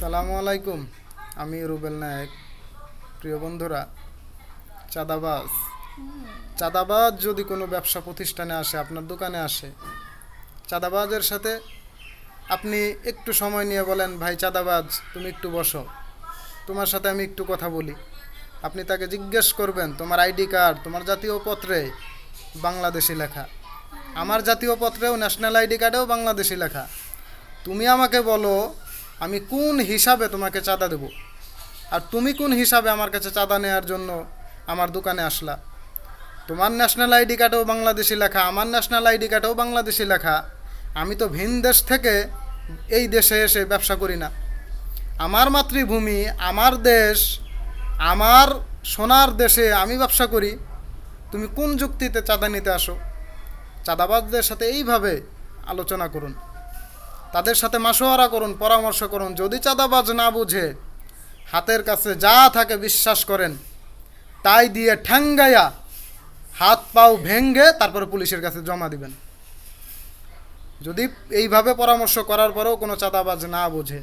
সালামু আলাইকুম। আমি রুবেল নায়েক। প্রিয় বন্ধুরা, চাঁদাবাজ চাঁদাবাজ যদি কোনো ব্যবসা প্রতিষ্ঠানে আসে, আপনার দোকানে আসে, চাঁদাবাজের সাথে আপনি একটু সময় নিয়ে বলেন, ভাই চাঁদাবাজ তুমি একটু বসো, তোমার সাথে আমি একটু কথা বলি। আপনি তাকে জিজ্ঞেস করবেন, তোমার আইডি কার্ড, তোমার জাতীয় পত্রে বাংলাদেশি লেখা, আমার জাতীয় পত্রেও ন্যাশনাল আইডি কার্ডেও বাংলাদেশি লেখা। তুমি আমাকে বলো আমি কোন হিসাবে তোমাকে চাঁদা দেব, আর তুমি কোন হিসাবে আমার কাছে চাঁদা নেওয়ার জন্য আমার দোকানে আসলা। তোমার ন্যাশনাল আইডি কার্ডেও বাংলাদেশি লেখা, আমার ন্যাশনাল আইডি কার্ডেও বাংলাদেশি লেখা। আমি তো ভিন দেশ থেকে এই দেশে এসে ব্যবসা করি না। আমার মাতৃভূমি, আমার দেশ, আমার সোনার দেশে আমি ব্যবসা করি। তুমি কোন যুক্তিতে চাঁদা নিতে আসো? চাঁদাবাজদের সাথে এইভাবে আলোচনা করুন, তাদের সাথে মাসোয়ারা করুন, পরামর্শ করুন। যদি চাঁদাবাজ না বুঝে, হাতের কাছে যা থাকে বিশ্বাস করেন তাই দিয়ে ঠ্যাঙ্গাইয়া হাত পাও ভেঙ্গে তারপরে পুলিশের কাছে জমা দিবেন। যদি এইভাবে পরামর্শ করার পরেও কোনো চাঁদাবাজ না বোঝে,